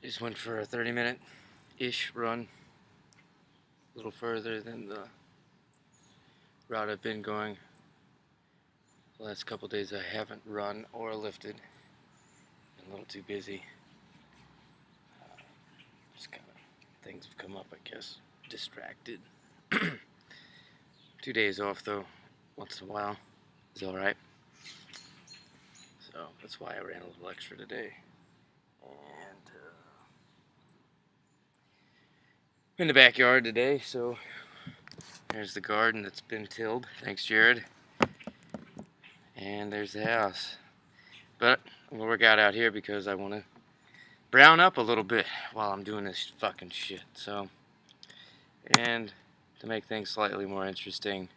Just went for a 30-minute-ish run, a little further than the route I've been going. The last couple days I haven't run or lifted. Been a little too busy. Just kind of things have come up, I guess. Distracted. 2 days off though, once in a while, is alright. So that's why I ran a little extra today. And in the backyard today, so there's the garden that's been tilled. Thanks, Jared. And there's the house. But I'm gonna work out here because I want to brown up a little bit while I'm doing this fucking shit. So, and to make things slightly more interesting,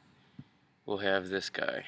we'll have this guy.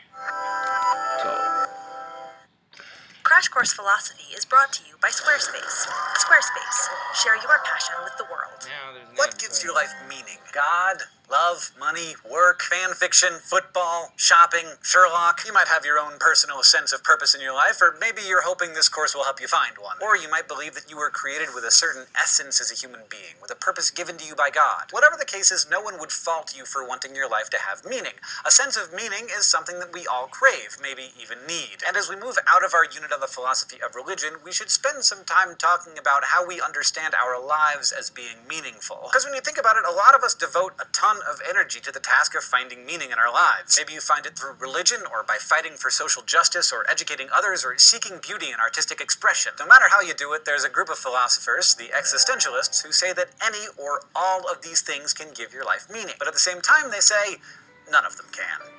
Crash Course Philosophy is brought to you by Squarespace. Squarespace. Share your passion with the world. What gives your life meaning? God, love, money, work, fan fiction, football, shopping, Sherlock. You might have your own personal sense of purpose in your life, or maybe you're hoping this course will help you find one. Or you might believe that you were created with a certain essence as a human being, with a purpose given to you by God. Whatever the case is, no one would fault you for wanting your life to have meaning. A sense of meaning is something that we all crave, maybe even need. And as we move out of our unit of the philosophy of religion, we should spend some time talking about how we understand our lives as being meaningful. Because when you think about it, a lot of us devote a ton of energy to the task of finding meaning in our lives. Maybe you find it through religion, or by fighting for social justice, or educating others, or seeking beauty in artistic expression. No matter how you do it, there's a group of philosophers, the existentialists, who say that any or all of these things can give your life meaning. But at the same time, they say none of them can.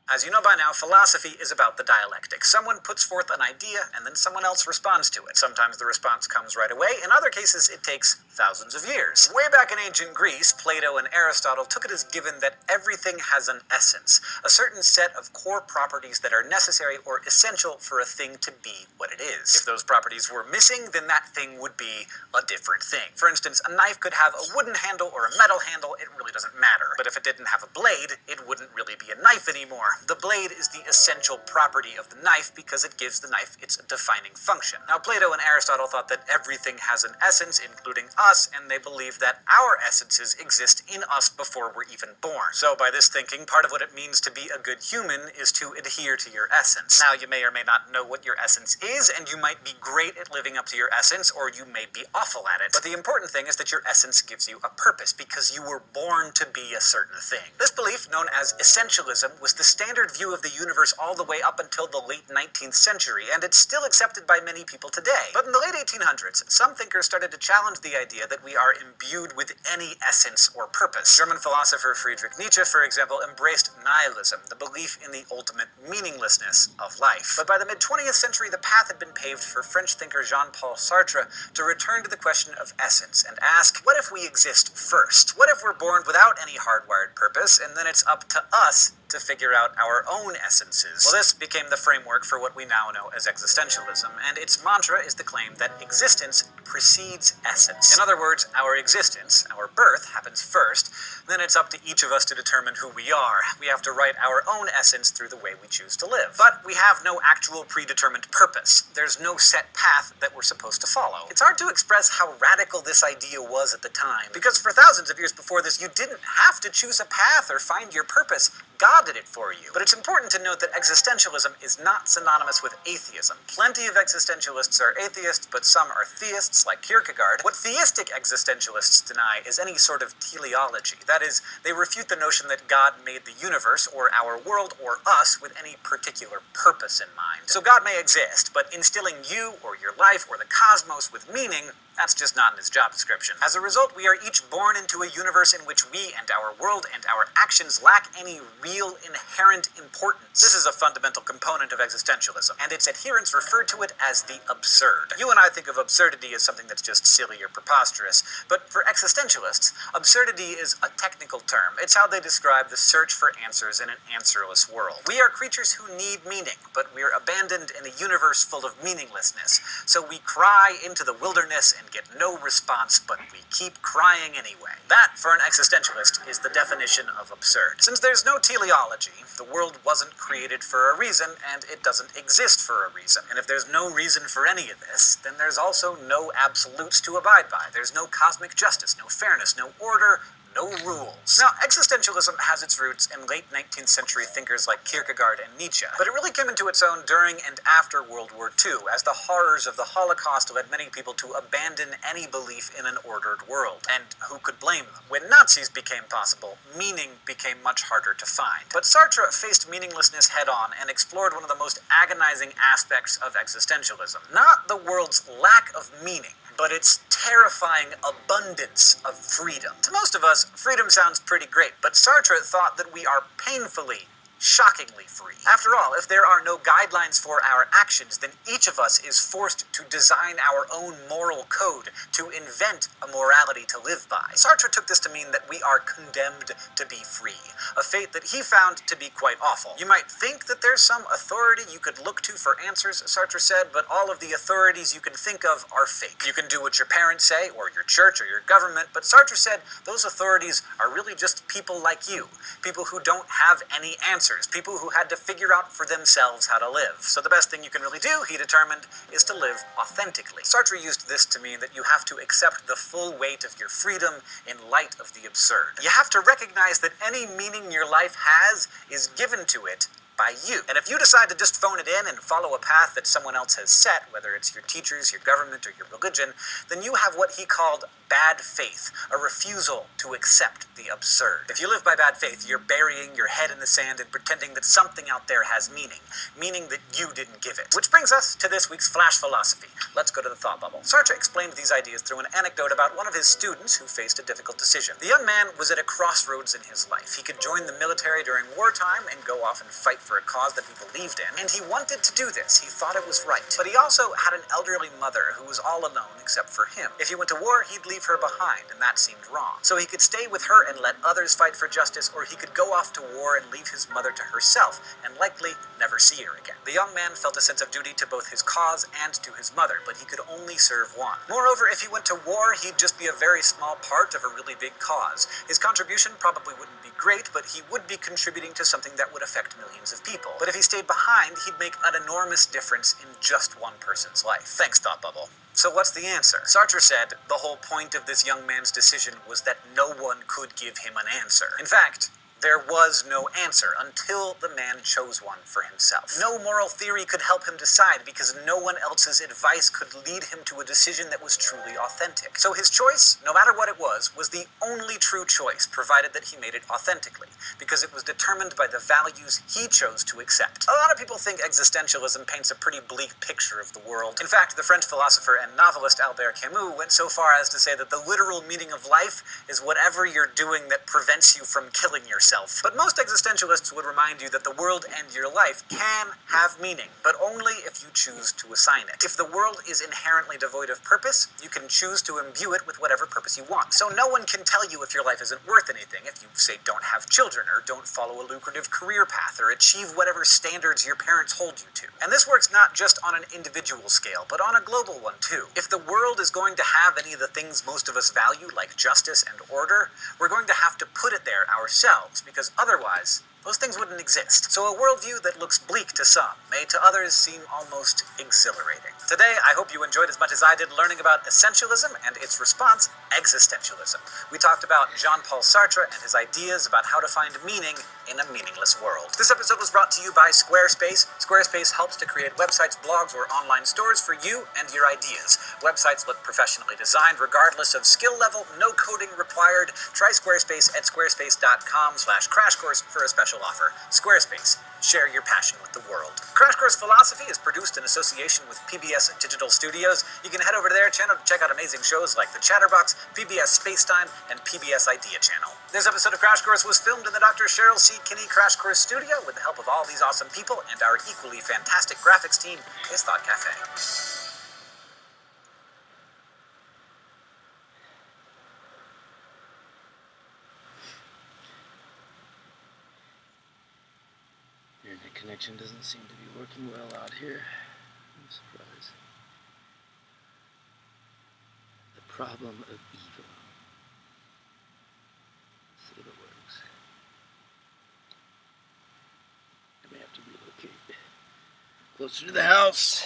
As you know by now, philosophy is about the dialectic. Someone puts forth an idea, and then someone else responds to it. Sometimes the response comes right away. In other cases, it takes thousands of years. Way back in ancient Greece, Plato and Aristotle took it as given that everything has an essence, a certain set of core properties that are necessary or essential for a thing to be what it is. If those properties were missing, then that thing would be a different thing. For instance, a knife could have a wooden handle or a metal handle. It really doesn't matter. But if it didn't have a blade, it wouldn't really be a knife anymore. The blade is the essential property of the knife because it gives the knife its defining function. Now, Plato and Aristotle thought that everything has an essence, including us, and they believed that our essences exist in us before we're even born. So by this thinking, part of what it means to be a good human is to adhere to your essence. Now, you may or may not know what your essence is, and you might be great at living up to your essence, or you may be awful at it. But the important thing is that your essence gives you a purpose, because you were born to be a certain thing. This belief, known as essentialism, was the standard view of the universe all the way up until the late 19th century, and it's still accepted by many people today. But in the late 1800s, some thinkers started to challenge the idea that we are imbued with any essence or purpose. German philosopher Friedrich Nietzsche, for example, embraced nihilism, the belief in the ultimate meaninglessness of life. But by the mid-20th century, the path had been paved for French thinker Jean-Paul Sartre to return to the question of essence and ask, what if we exist first? What if we're born without any hardwired purpose, and then it's up to us to figure out our own essences? Well, this became the framework for what we now know as existentialism, and its mantra is the claim that existence precedes essence. In other words, our existence, our birth, happens first, then it's up to each of us to determine who we are. We have to write our own essence through the way we choose to live. But we have no actual predetermined purpose. There's no set path that we're supposed to follow. It's hard to express how radical this idea was at the time, because for thousands of years before this, you didn't have to choose a path or find your purpose. God did it for you. But it's important to note that existentialism is not synonymous with atheism. Plenty of existentialists are atheists, but some are theists, like Kierkegaard. What theistic existentialists deny is any sort of teleology. That is, they refute the notion that God made the universe, or our world, or us, with any particular purpose in mind. So God may exist, but instilling you, or your life, or the cosmos with meaning, that's just not in his job description. As a result, we are each born into a universe in which we and our world and our actions lack any real inherent importance. This is a fundamental component of existentialism, and its adherents refer to it as the absurd. You and I think of absurdity as something that's just silly or preposterous, but for existentialists, absurdity is a technical term. It's how they describe the search for answers in an answerless world. We are creatures who need meaning, but we're abandoned in a universe full of meaninglessness. So we cry into the wilderness and and get no response, but we keep crying anyway. That, for an existentialist, is the definition of absurd. Since there's no teleology, the world wasn't created for a reason, and it doesn't exist for a reason. And if there's no reason for any of this, then there's also no absolutes to abide by. There's no cosmic justice, no fairness, no order, no rules. Now, existentialism has its roots in late 19th century thinkers like Kierkegaard and Nietzsche, but it really came into its own during and after World War II, as the horrors of the Holocaust led many people to abandon any belief in an ordered world. And who could blame them? When Nazis became possible, meaning became much harder to find. But Sartre faced meaninglessness head-on and explored one of the most agonizing aspects of existentialism. Not the world's lack of meaning, but its terrifying abundance of freedom. To most of us, freedom sounds pretty great, but Sartre thought that we are painfully, shockingly free. After all, if there are no guidelines for our actions, then each of us is forced to design our own moral code, to invent a morality to live by. Sartre took this to mean that we are condemned to be free, a fate that he found to be quite awful. You might think that there's some authority you could look to for answers, Sartre said, but all of the authorities you can think of are fake. You can do what your parents say, or your church, or your government, but Sartre said those authorities are really just people like you, people who don't have any answers, people who had to figure out for themselves how to live. So the best thing you can really do, he determined, is to live authentically. Sartre used this to mean that you have to accept the full weight of your freedom in light of the absurd. You have to recognize that any meaning your life has is given to it by you. And if you decide to just phone it in and follow a path that someone else has set, whether it's your teachers, your government, or your religion, then you have what he called bad faith, a refusal to accept the absurd. If you live by bad faith, you're burying your head in the sand and pretending that something out there has meaning that you didn't give it. Which brings us to this week's Flash Philosophy. Let's go to the thought bubble. Sartre explained these ideas through an anecdote about one of his students who faced a difficult decision. The young man was at a crossroads in his life. He could join the military during wartime and go off and fight for a cause that he believed in, and he wanted to do this. He thought it was right. But he also had an elderly mother who was all alone except for him. If he went to war, he'd leave her behind, and that seemed wrong. So he could stay with her and let others fight for justice, or he could go off to war and leave his mother to herself, and likely never see her again. The young man felt a sense of duty to both his cause and to his mother, but he could only serve one. Moreover, if he went to war, he'd just be a very small part of a really big cause. His contribution probably wouldn't be great, but he would be contributing to something that would affect millions of people. But if he stayed behind, he'd make an enormous difference in just one person's life. Thanks, Thought Bubble. So what's the answer? Sartre said the whole point of this young man's decision was that no one could give him an answer. In fact, there was no answer until the man chose one for himself. No moral theory could help him decide because no one else's advice could lead him to a decision that was truly authentic. So his choice, no matter what it was the only true choice, provided that he made it authentically, because it was determined by the values he chose to accept. A lot of people think existentialism paints a pretty bleak picture of the world. In fact, the French philosopher and novelist Albert Camus went so far as to say that the literal meaning of life is whatever you're doing that prevents you from killing yourself. But most existentialists would remind you that the world and your life can have meaning, but only if you choose to assign it. If the world is inherently devoid of purpose, you can choose to imbue it with whatever purpose you want. So no one can tell you if your life isn't worth anything if you, say, don't have children, or don't follow a lucrative career path, or achieve whatever standards your parents hold you to. And this works not just on an individual scale, but on a global one too. If the world is going to have any of the things most of us value, like justice and order, we're going to have to put it there ourselves, because otherwise, those things wouldn't exist. So a worldview that looks bleak to some may to others seem almost exhilarating. Today, I hope you enjoyed as much as I did learning about essentialism and its response, existentialism. We talked about Jean-Paul Sartre and his ideas about how to find meaning in a meaningless world. This episode was brought to you by Squarespace. Squarespace helps to create websites, blogs, or online stores for you and your ideas. Websites look professionally designed regardless of skill level, no coding required. Try Squarespace at squarespace.com/crashcourse for a special offer. Squarespace. Share your passion with the world. Crash Course Philosophy is produced in association with PBS Digital Studios. You can head over to their channel to check out amazing shows like The Chatterbox, PBS Spacetime, and PBS Idea Channel. This episode of Crash Course was filmed in the Dr. Cheryl C. Kinney Crash Course Studio with the help of all these awesome people and our equally fantastic graphics team, His Thought Cafe. Internet connection doesn't seem to be working well out here. I'm surprised. problem of evil. Let's see if it works. I may have to relocate closer to the house.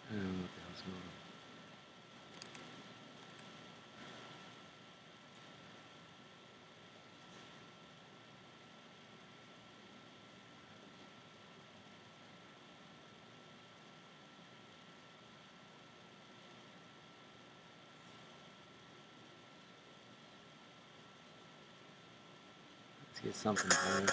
I don't know what the hell's going on. Let's get something going.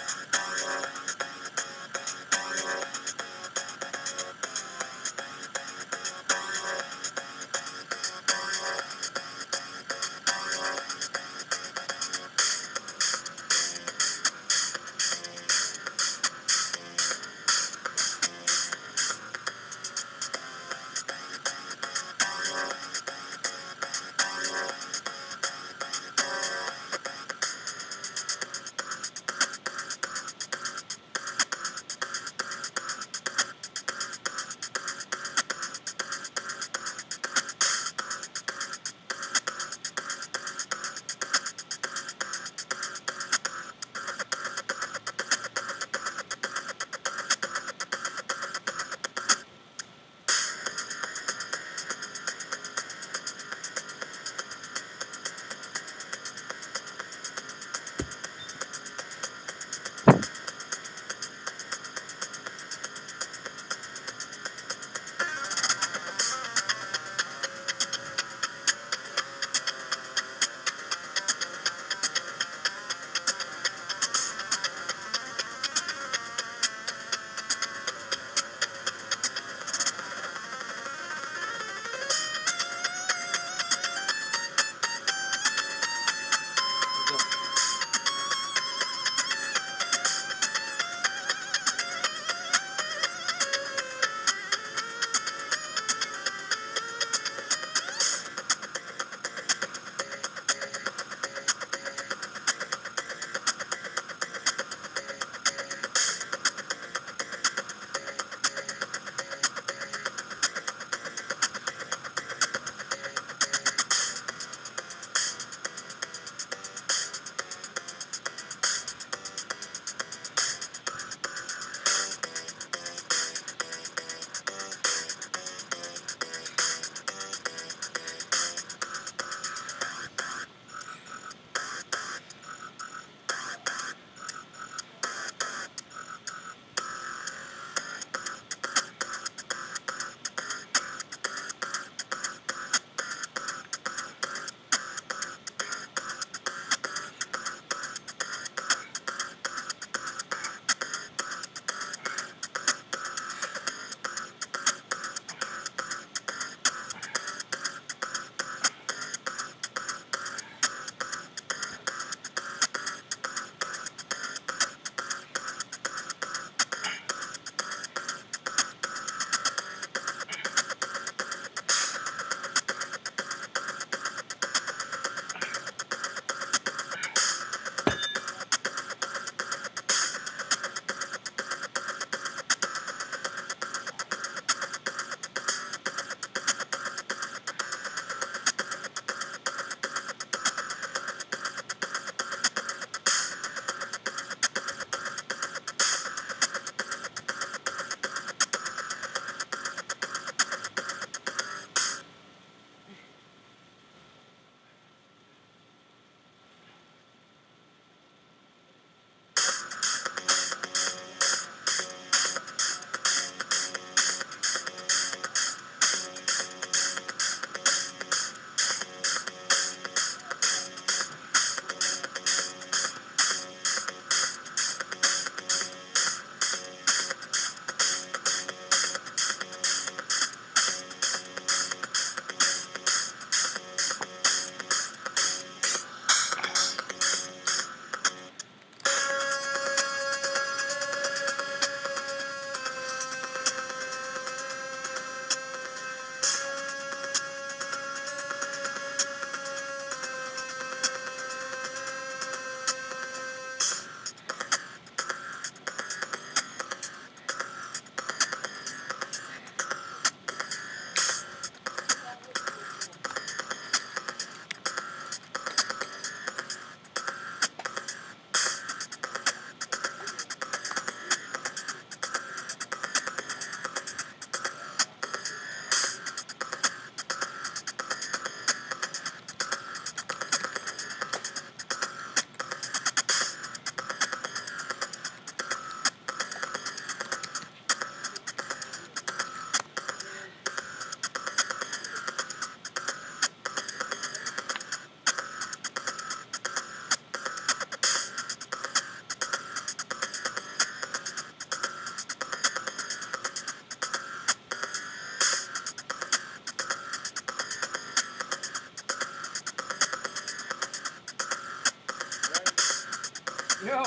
Yo,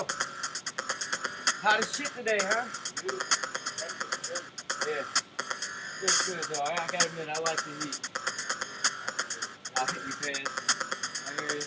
hot as shit today, huh? Yeah. It's good though. I gotta admit, I like the heat. I'll hit you, pants. I hear you.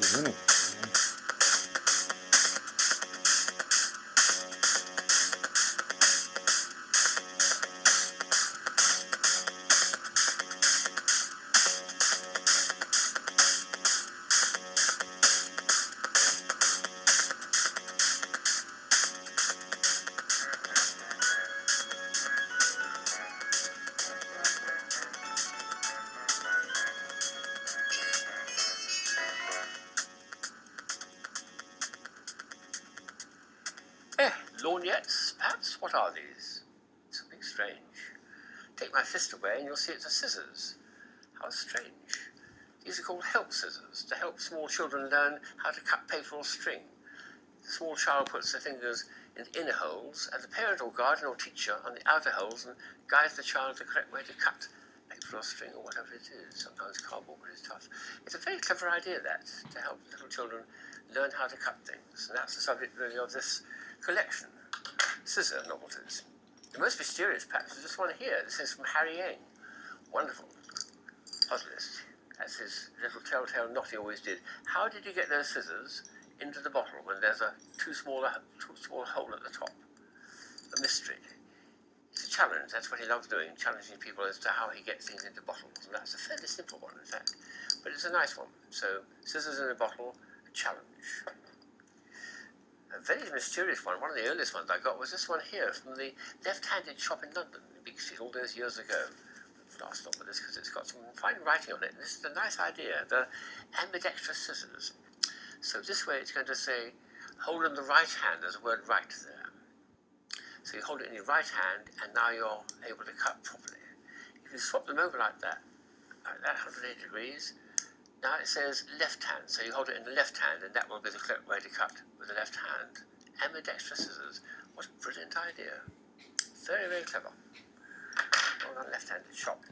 few minutes. Lorgnettes, perhaps? What are these? Something strange. Take my fist away and you'll see it's a scissors. How strange. These are called help scissors, to help small children learn how to cut paper or string. The small child puts their fingers in the inner holes, and the parent or guardian or teacher on the outer holes and guides the child the correct way to cut paper or string or whatever it is. Sometimes cardboard, but it's tough. It's a very clever idea, that, to help little children learn how to cut things. And that's the subject, really, of this collection, scissor novelties. The most mysterious, perhaps, is this one here. This is from Harry Yang. Wonderful puzzlist. That's his little telltale knot he always did. How did you get those scissors into the bottle when there's a too small hole at the top? A mystery. It's a challenge. That's what he loves doing, challenging people as to how he gets things into bottles. And that's a fairly simple one, in fact. But it's a nice one. So, scissors in a bottle, a challenge. A very mysterious one of the earliest ones I got, was this one here from the left-handed shop in London, in Big Street, all those years ago. I'll stop with this because it's got some fine writing on it. This is a nice idea, the ambidextrous scissors. So this way it's going to say, hold in the right hand, there's a word right there. So you hold it in your right hand, and now you're able to cut properly. If you swap them over like that 180 degrees, now it says left hand, so you hold it in the left hand, and that will be the correct way to cut with the left hand. Ambidextrous scissors. What a brilliant idea. Very, very clever. Well done, left-handed shop.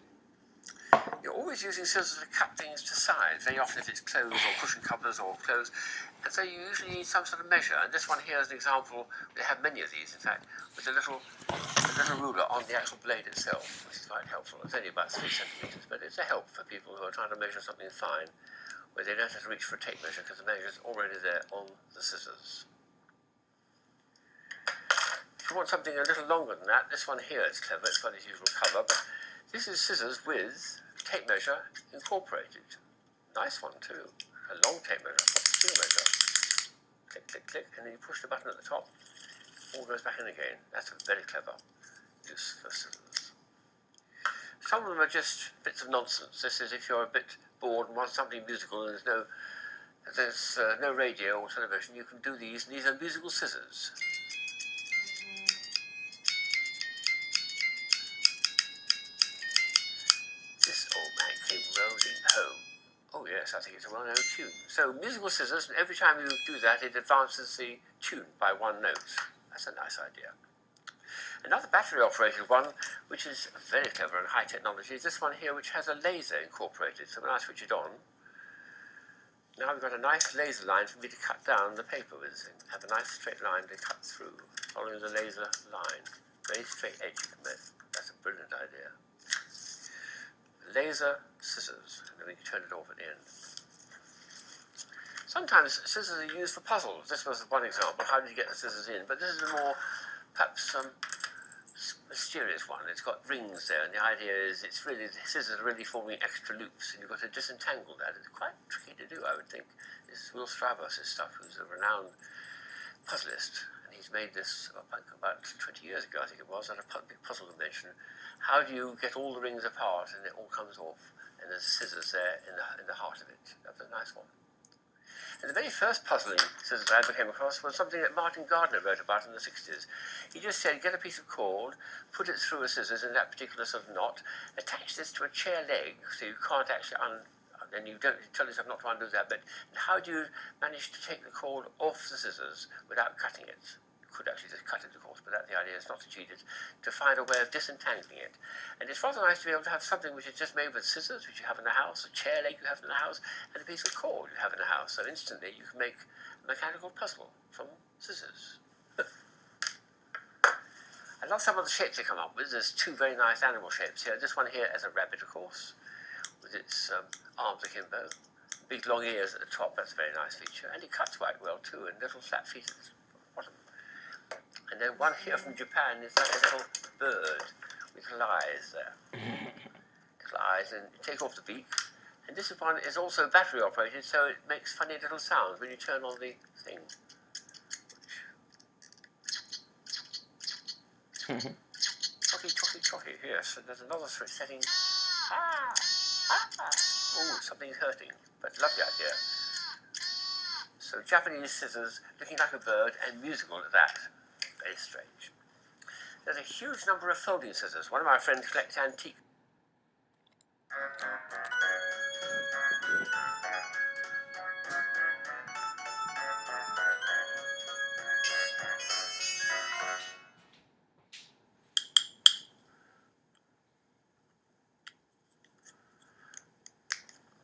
You're always using scissors to cut things to size, very often if it's clothes or cushion covers or clothes, and so you usually need some sort of measure. And this one here is an example. We have many of these, in fact, with a little ruler on the actual blade itself, which is quite helpful. It's only about 3 centimetres, but it's a help for people who are trying to measure something fine, where they don't have to reach for a tape measure because the measure is already there on the scissors. If you want something a little longer than that, this one here is clever. It's got its usual cover, but this is scissors with tape measure incorporated. Nice one too. A long tape measure, a string measure. Click, click, click, and then you push the button at the top. All goes back in again. That's a very clever use for scissors. Some of them are just bits of nonsense. This is if you're a bit bored and want something musical and there's no radio or television, you can do these, and these are musical scissors. Oh yes, I think it's a well-known tune. So musical scissors, and every time you do that, it advances the tune by 1 note. That's a nice idea. Another battery-operated one, which is very clever and high technology, is this one here, which has a laser incorporated. So when I switch it on, now I've got a nice laser line for me to cut down the paper with. And have a nice straight line to cut through, following the laser line. Very straight edge you can make. That's a brilliant idea. Laser scissors, and then we can turn it off at the end. Sometimes scissors are used for puzzles. This was one example. How did you get the scissors in? But this is a more, perhaps, mysterious one. It's got rings there, and the idea is the scissors are really forming extra loops, and you've got to disentangle that. It's quite tricky to do, I would think. This is Will Stravos' stuff, who's a renowned puzzlist, and he's made this about 20 years ago, I think it was, at a big puzzle convention. How do you get all the rings apart and it all comes off, and there's scissors there in the heart of it? That's a nice one. And the very first puzzling scissors I ever came across was something that Martin Gardner wrote about in the 60s. He just said, get a piece of cord, put it through a scissors in that particular sort of knot, attach this to a chair leg, so you can't actually and you don't tell yourself not to undo that bit. And how do you manage to take the cord off the scissors without cutting it? You could actually just cut it, of course, but that's the idea. It's not to cheat it, to find a way of disentangling it. And it's rather nice to be able to have something which is just made with scissors, which you have in the house, a chair leg you have in the house, and a piece of cord you have in the house. So instantly you can make a mechanical puzzle from scissors. I love some of the shapes they come up with. There's 2 very nice animal shapes here. This one here as a rabbit, of course, with its arms akimbo. big long ears at the top, that's a very nice feature. And it cuts quite well too, and little flat feet at the bottom. And then one here from Japan is like a little bird with little eyes there. Little eyes, and you take off the beak. And this one is also battery operated, so it makes funny little sounds when you turn on the thing. Chocky, yes. And there's another switch setting. Oh, something's hurting, but lovely idea. So Japanese scissors, looking like a bird, and musical at that. Very strange. There's a huge number of folding scissors. One of my friends collects antique.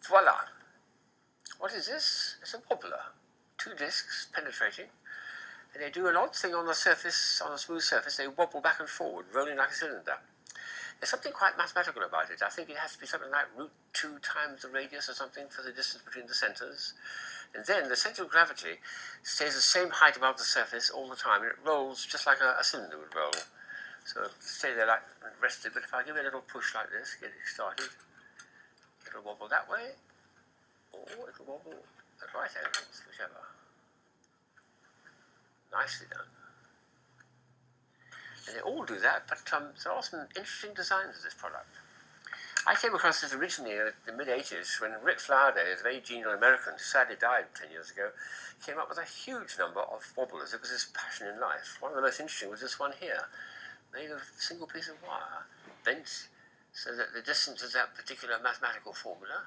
Voila! What is this? It's a wobbler. 2 discs penetrating. And they do an odd thing on the surface, on a smooth surface. They wobble back and forward, rolling like a cylinder. There's something quite mathematical about it. I think it has to be something like √2 times the radius or something for the distance between the centers. And then the center of gravity stays the same height above the surface all the time, and it rolls just like a cylinder would roll. So it'll stay there like rested, but if I give it a little push like this, get it started, it'll wobble that way, or it'll wobble at right angles, whichever. Nicely done. And they all do that, but there are some interesting designs of this product. I came across this originally in the mid-80s when Rick Flowerday, a very genial American who sadly died 10 years ago, came up with a huge number of wobblers. It was his passion in life. One of the most interesting was this one here, made of a single piece of wire, bent so that the distance is that particular mathematical formula.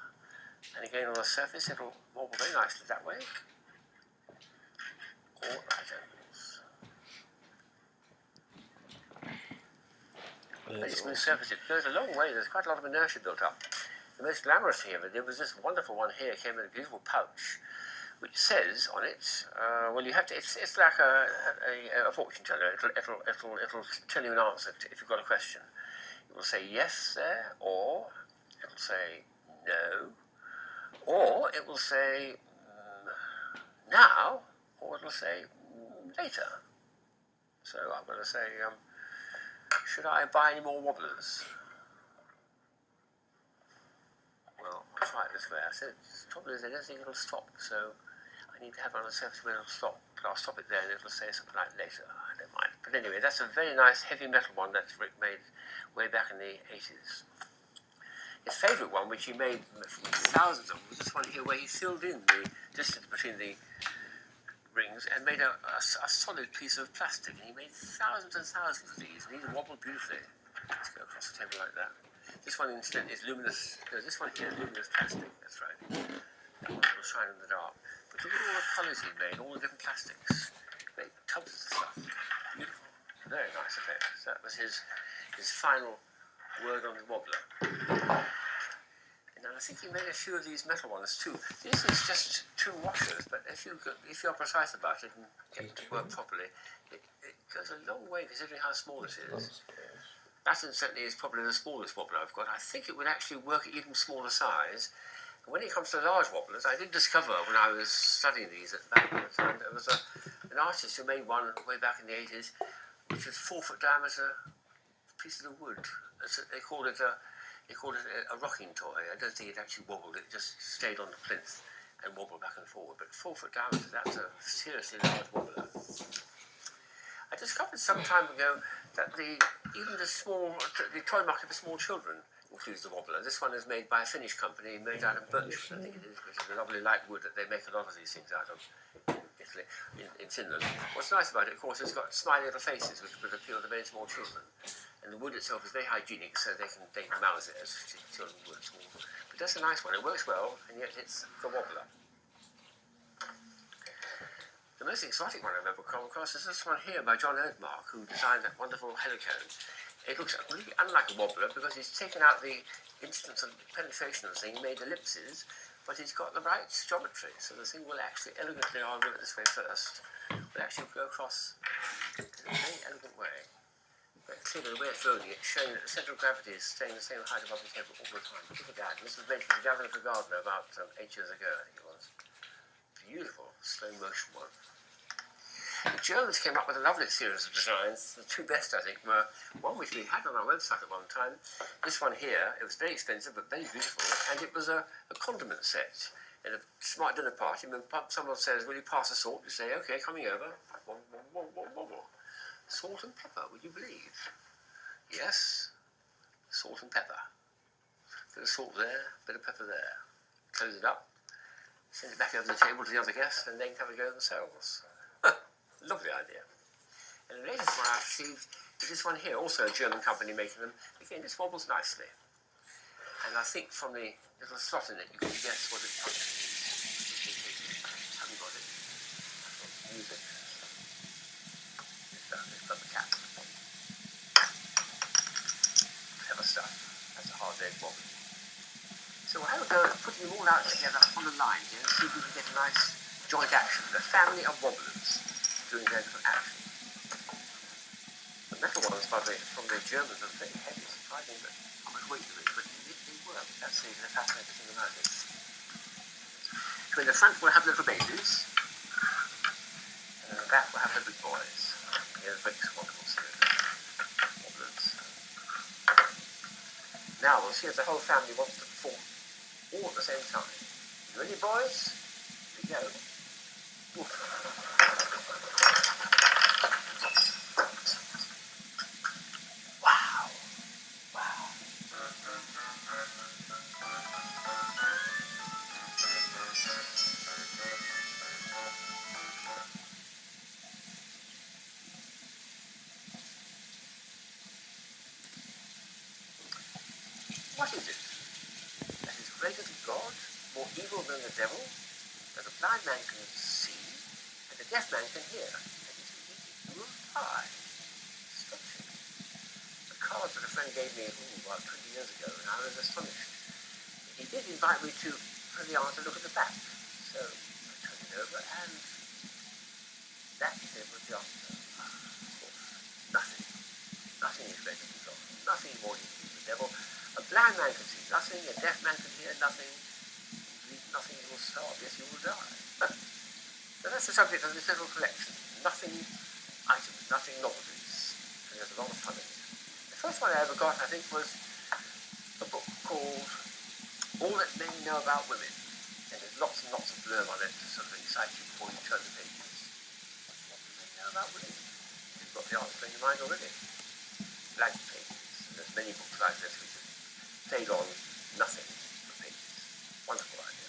And again on the surface it'll wobble very nicely that way, or at right angles. Very smooth surface. It goes a long way. There's quite a lot of inertia built up. The most glamorous thing of it, there was this wonderful one here, came in a beautiful pouch, which says on it, well, you have to. It's like a fortune teller. It'll tell you an answer if you've got a question. It will say yes there, or it will say no, or it will say now, or it will say later. So I'm going to say, should I buy any more wobblers? Well, I'll try it this way. I said, the trouble is I don't think it'll stop, so I need to have it on a surface where it'll stop. But I'll stop it there and it'll say something like later. I don't mind. But anyway, that's a very nice heavy metal one that Rick made way back in the 80s. His favourite one, which he made thousands of, was this one here where he filled in the distance between the rings and made a solid piece of plastic. And he made thousands and thousands of these, and these wobble beautifully. Let's go across the table like that. This one instead is luminous. No, this one here is luminous plastic. That's right. That one will shine in the dark. But look at all the colours he made, all the different plastics. Great tubs of stuff. Beautiful. Very nice effect. So that was his final word on the wobbler. And I think he made a few of these metal ones too. This is just 2 washers, but if you're precise about it and get it to work properly, it goes a long way considering how small it is. That certainly is probably the smallest wobbler I've got. I think it would actually work at even smaller size. And when it comes to large wobblers, I did discover when I was studying these at that time, there was an artist who made one way back in the 80s, which was 4-foot diameter pieces of wood. They called it a rocking toy. I don't think it actually wobbled. It just stayed on the plinth and wobbled back and forward. But 4-foot diameter, that's a seriously large wobbler. I discovered some time ago that even the toy market for small children includes the wobbler. This one is made by a Finnish company, made out of birch, I think it is, which is a lovely light wood that they make a lot of these things out of in Italy, in Finland. What's nice about it, of course, it's got smiley little faces, which would appeal to very small children. And the wood itself is very hygienic, so they can mouse it as children would. But that's a nice one. It works well, and yet it's the wobbler. The most exotic one I've ever come across is this one here by John Erdmark, who designed that wonderful helicone. It looks really unlike a wobbler because he's taken out the instance of penetration of the thing, made ellipses, but he's got the right geometry, so the thing will actually elegantly, I'll do it this way first, will actually go across in a very elegant way. But clearly the way it's rolling, it's showing that the centre of gravity is staying the same height above the table all the time. Look at that. This was made for the Governor of Gardner about 8 years ago, I think it was. Beautiful, slow motion one. The Germans came up with a lovely series of designs. The two best, I think, were one which we had on our website at one time. This one here, it was very expensive but very beautiful, and it was a condiment set. In a smart dinner party, when someone says, "Will you pass the salt?" you say, "Okay, coming over." Salt and pepper, would you believe? Yes, salt and pepper. Bit of salt there, bit of pepper there. Close it up, send it back over the table to the other guests, and they can have a go themselves. Lovely idea. And the latest one I've received is this one here, also a German company making them. Again, this wobbles nicely. And I think from the little slot in it, you can guess what it functions. Haven't got it. Music. Let's put the cap. Clever stuff. That's a hard egg wobble. So we'll have a go at putting them all out together on the line here and see if we can get a nice joint action. The family of wobblers doing their different action. The metal ones from the Germans are very heavy, surprising, but how much weight there is, but they work. That's the fascinating thing about it. So in the front we'll have little babies, and in the back we'll have the big boys. Here's Vic's wonderful series of wobblers. Now we'll see if the whole family wants to perform all at the same time. You ready, boys? Here we go. Oof. What is it? That is greater than God, more evil than the devil, that a blind man can see, and a deaf man can hear, and if you eat it, you will die. Astonishing. The cards that a friend gave me about 20 years ago, and I was astonished. He did invite me to, for the answer, look at the back. So I turned it over, and that was the answer. Of course, nothing. Nothing is greater than God. Nothing more evil than the devil. A blind man can see nothing, a deaf man can hear nothing. If you eat nothing, you will starve. Yes, you will die. So that's the subject of this little collection. Nothing items, nothing novelties. And there's a lot of fun in it. The first one I ever got, I think, was a book called All That Men Know About Women. And there's lots and lots of blurb on it to sort of excite you before you turn the pages. What do men know about women? You've got the answer in your mind already. Blank pages. And there's many books like this which played on nothing for pages. Wonderful idea.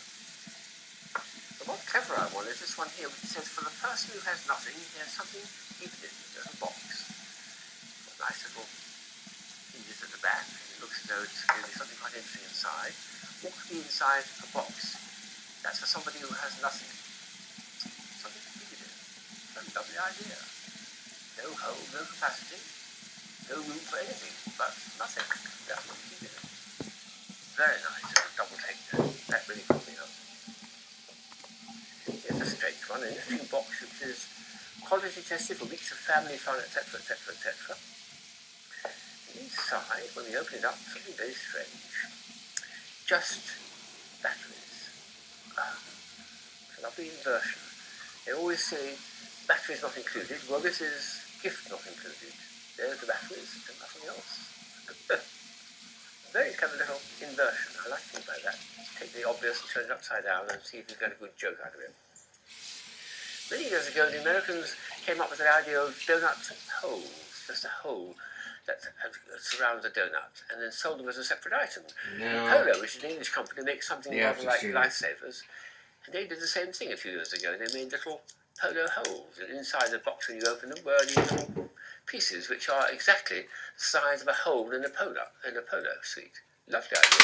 The more clever one is this one here, which says, for the person who has nothing, there's something hidden in it. There's a box. Nice little hinges at the back, and it looks as though it's going to be something quite interesting inside. What could be inside a box? That's for somebody who has nothing. Something to keep it in. That's a lovely idea. No hole, no capacity, no room for anything, but nothing. That's what you keep it in. Very nice, little double take there. That really got me up. Here's a strange one, an interesting box which is quality tested for weeks of family fun, etc., etc., etc. Inside, when we open it up, something very strange. Just batteries. It's a lovely inversion. They always say batteries not included. Well, this is gift not included. There's the batteries and nothing else. Very clever little inversion. I like things like that. Take the obvious and turn it upside down and see if you get a good joke out of it. Many years ago, the Americans came up with the idea of donut holes, just a hole that surrounds a donut, and then sold them as a separate item. No. Polo, which is an English company, makes something Yeah, rather like I've seen it. Lifesavers, and they did the same thing a few years ago. They made little polo holes, and inside the box when you open them were these little pieces which are exactly the size of a hole in a polo suite. Lovely idea.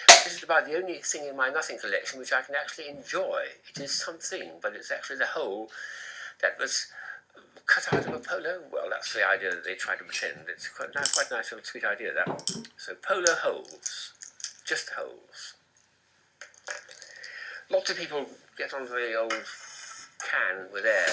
So this is about the only thing in my nothing collection which I can actually enjoy. It is something, but it's actually the hole that was cut out of a polo. Well, that's the idea that they try to pretend. It's quite a nice little sweet idea, that. So polo holes, just holes. Lots of people get onto the old can with air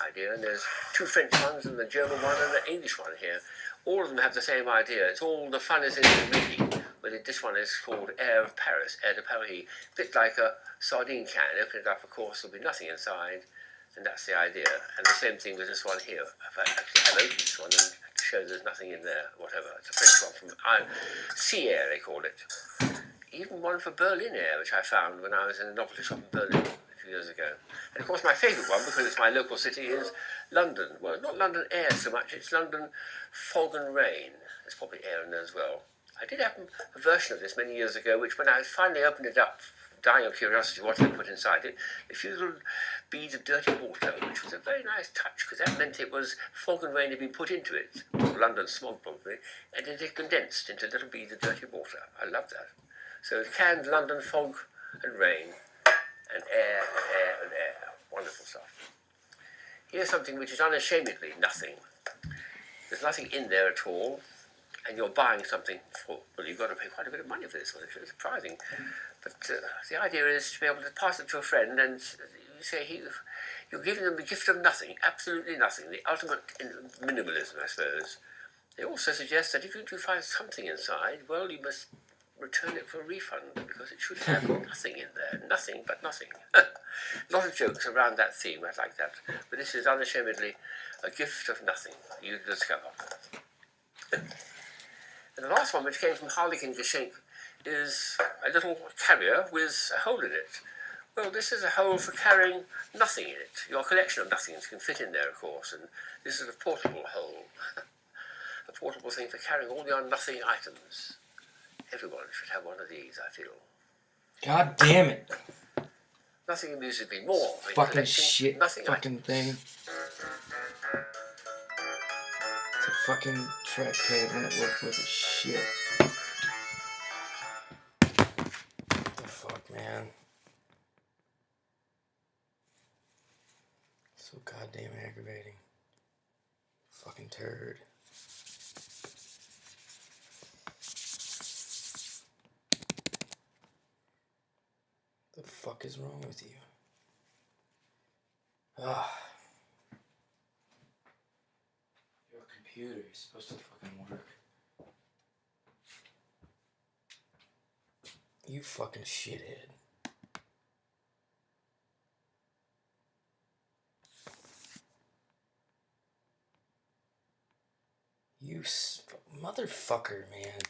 idea, and there's two French ones and the German one and the English one here. all of them have the same idea. It's all the fun is in the making. But this one is called Air of Paris, Air de Paris. A bit like a sardine can. Open it up, of course, there'll be nothing inside, and that's the idea. And the same thing with this one here. I've opened this one and show there's nothing in there, whatever. It's a French one from Sea Air, they call it. Even one for Berlin Air, which I found when I was in a novelty shop in Berlin a few years ago. And of course my favourite one, because it's my local city, is London. Well, not London Air so much, it's London Fog and Rain. There's probably air in there as well. I did have a version of this many years ago, which when I finally opened it up, dying of curiosity what they put inside it, a few little beads of dirty water, which was a very nice touch, because that meant it was fog and rain had been put into it, or London smog probably, and it had condensed into little beads of dirty water. I love that. So canned London Fog and Rain, and air and air and air. Wonderful stuff. Here's something which is unashamedly nothing. There's nothing in there at all, and you're buying something for, well, you've got to pay quite a bit of money for this one. It's really surprising. But the idea is to be able to pass it to a friend, and you say you're giving them the gift of nothing, absolutely nothing, the ultimate in minimalism, I suppose. They also suggest that if you do find something inside, well, you must return it for a refund, because it should have nothing in there. Nothing but nothing. A lot of jokes around that theme, I like that. But this is unashamedly a gift of nothing, you discover. And the last one, which came from Harlequin Geschenk, is a little carrier with a hole in it. Well, this is a hole for carrying nothing in it. Your collection of nothings can fit in there, of course, and this is a portable hole. A portable thing for carrying all your nothing items. Everyone should have one of these, I feel. God damn it. Nothing amuses me more than Fucking collecting shit nothing fucking items. thing. It's a fucking trackpad when it worked with it. Shit. What the fuck, man? So goddamn aggravating. Fucking turd. The fuck is wrong with you? Ah. Your computer is supposed to fucking work. You fucking shithead. You motherfucker, man.